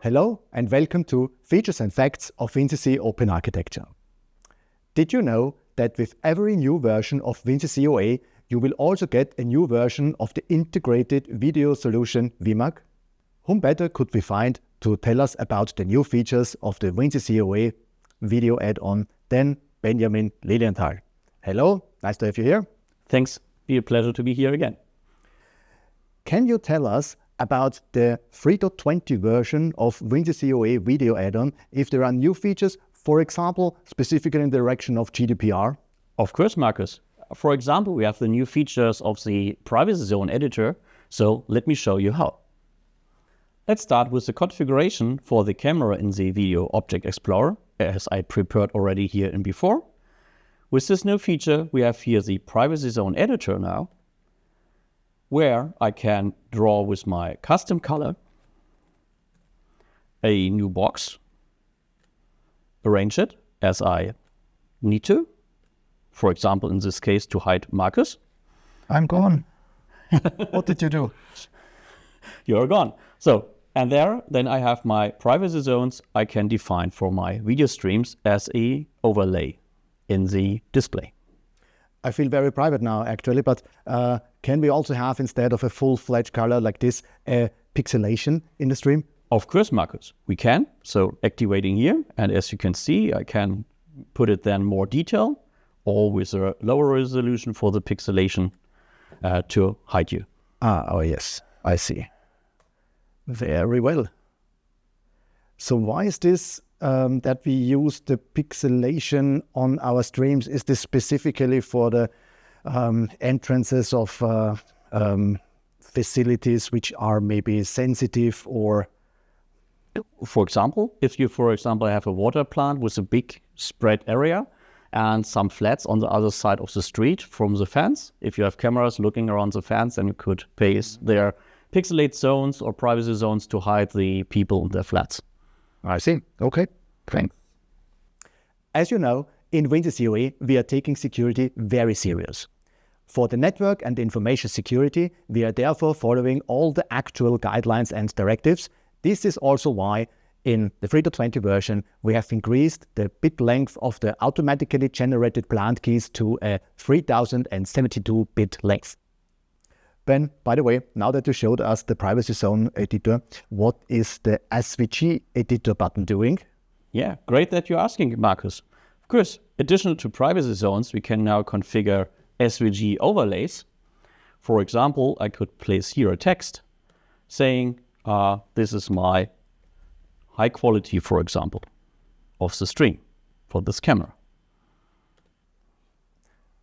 Hello and welcome to Features and Facts of WinCC Open Architecture. Did you know that with every new version of WinCC OA, you will also get a new version of the integrated video solution WiMAG? Whom better could we find to tell us about the new features of the WinCC OA video add-on than Benjamin Lilienthal. Hello, nice to have you here. Thanks, be a pleasure to be here again. Can you tell us about the 3.20 version of WinCC OA video add-on if there are new features, for example, specifically in the direction of GDPR? Of course, Marcus. For example, we have the new features of the privacy zone editor, so let me show you how. Let's start with the configuration for the camera in the Video Object Explorer, as I prepared already here and before. With this new feature, we have here the privacy zone editor now, where I can draw with my custom color a new box, arrange it as I need to. For example, in this case, to hide Marcus. I'm gone. What did you do? You're gone. So, and there, then I have my privacy zones I can define for my video streams as a overlay in the display. I feel very private now, actually, but can we also have, instead of a full-fledged color like this, a pixelation in the stream? Of course, Marcus, we can. So activating here, and as you can see, I can put it then more detail, or with a lower resolution for the pixelation to hide you. Oh yes, I see. Very well. So why is this that we use the pixelation on our streams? Is this specifically for the entrances of facilities which are maybe sensitive, or? For example, if you, for example, have a water plant with a big spread area and some flats on the other side of the street from the fence, if you have cameras looking around the fence, then you could place their pixelate zones or privacy zones to hide the people in their flats. I see. Okay, thanks. As you know, in WinCC OA, we are taking security very serious. For the network and information security, we are therefore following all the actual guidelines and directives. This is also why in the 3.20 version, we have increased the bit length of the automatically generated plant keys to a 3072 bit length. Ben, by the way, now that you showed us the privacy zone editor, what is the SVG editor button doing? Yeah, great that you're asking, Marcus. Of course, additional to privacy zones, we can now configure SVG Overlays. For example, I could place here a text saying, this is my high quality, for example, of the stream for this camera.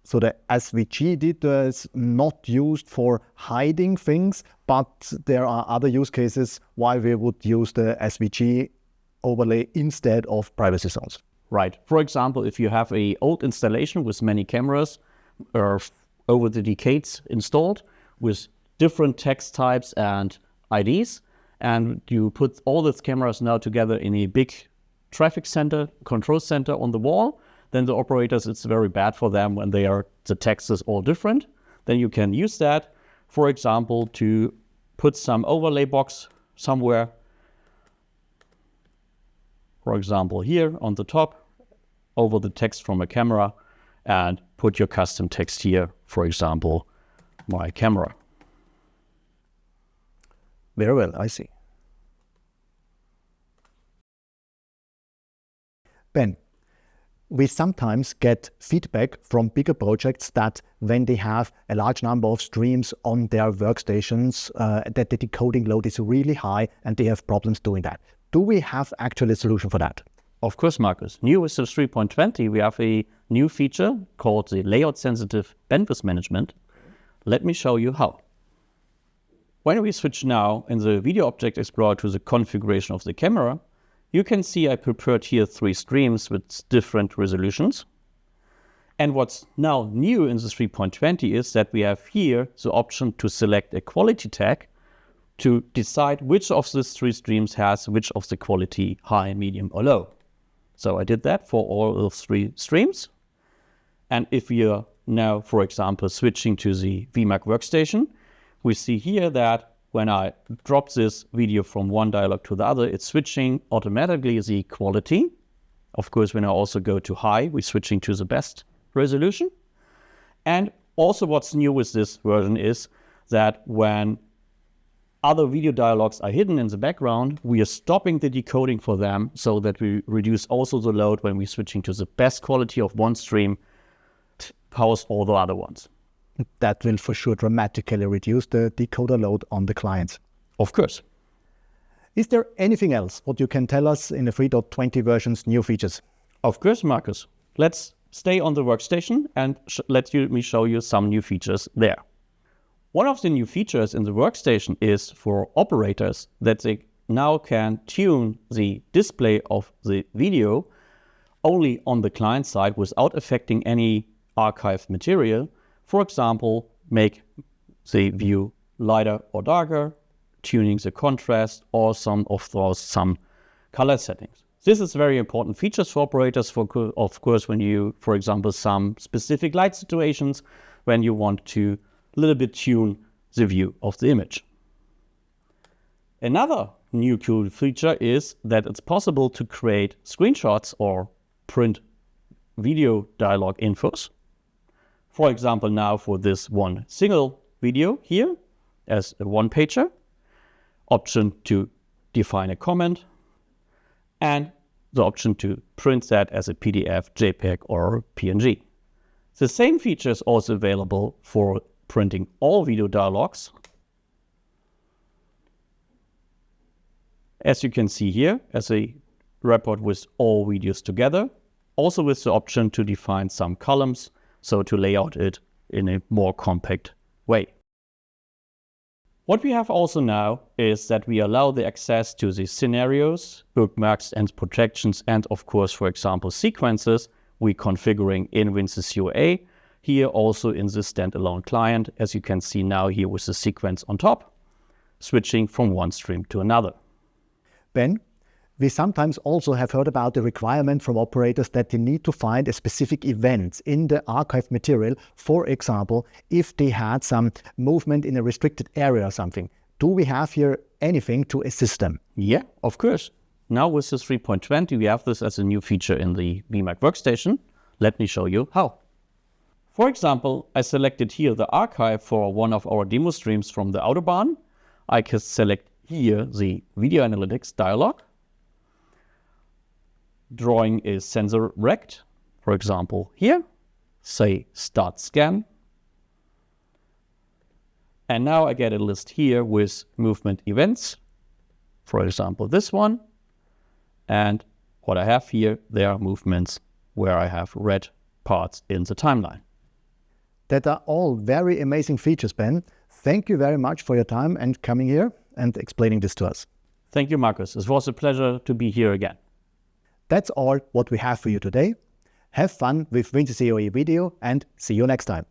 So the SVG editor is not used for hiding things, but there are other use cases why we would use the SVG overlay instead of privacy zones. Right. For example, if you have an old installation with many cameras over the decades installed with different text types and IDs, and you put all these cameras now together in a big traffic center, control center on the wall, then the operators, it's very bad for them when the text is all different. Then you can use that, for example, to put some overlay box somewhere. For example, here on the top, over the text from a camera, and put your custom text here, for example, my camera. Very well, I see. Ben, we sometimes get feedback from bigger projects that when they have a large number of streams on their workstations, that the decoding load is really high and they have problems doing that. Do we have actually a solution for that? Of course, Marcus. New with the 3.20, we have a new feature called the layout sensitive bandwidth management. Let me show you how. When we switch now in the Video Object Explorer to the configuration of the camera, you can see I prepared here 3 streams with different resolutions. And what's now new in the 3.20 is that we have here the option to select a quality tag to decide which of these 3 streams has which of the quality, high, medium, or low. So I did that for all of 3 streams. And if you're now, for example, switching to the WiMAG workstation, we see here that when I drop this video from one dialog to the other, it's switching automatically the quality. Of course, when I also go to high, we're switching to the best resolution. And also what's new with this version is that when other video dialogues are hidden in the background, we are stopping the decoding for them so that we reduce also the load when we're switching to the best quality of one stream to pause all the other ones. That will for sure dramatically reduce the decoder load on the clients. Of course. Is there anything else what you can tell us in the 3.20 version's new features? Of course, Marcus. Let's stay on the workstation and let me show you some new features there. One of the new features in the workstation is for operators that they now can tune the display of the video only on the client side without affecting any archived material. For example, make the view lighter or darker, tuning the contrast, or some color settings. This is very important features for operators, of course, when you, for example, some specific light situations, when you want to a little bit tune the view of the image. Another new cool feature is that it's possible to create screenshots or print video dialog infos. For example, now for this one single video here as a one-pager, option to define a comment, and the option to print that as a PDF, JPEG, or PNG. The same feature is also available for printing all video dialogues. As you can see here, as a report with all videos together, also with the option to define some columns, so to lay out it in a more compact way. What we have also now is that we allow the access to the scenarios, bookmarks and projections, and of course, for example, sequences we're configuring in WinCC OA, here also in the standalone client, as you can see now here with the sequence on top, switching from one stream to another. Ben, we sometimes also have heard about the requirement from operators that they need to find a specific event in the archived material. For example, if they had some movement in a restricted area or something. Do we have here anything to assist them? Yeah, of course. Now with this 3.20, we have this as a new feature in the VMAC workstation. Let me show you how. For example, I selected here the archive for one of our demo streams from the Autobahn. I can select here the video analytics dialog. Drawing is sensor rect, for example here, say start scan. And now I get a list here with movement events, for example this one. And what I have here, there are movements where I have red parts in the timeline. That are all very amazing features, Ben. Thank you very much for your time and coming here and explaining this to us. Thank you, Marcus. It was a pleasure to be here again. That's all what we have for you today. Have fun with WinCC OA video and see you next time.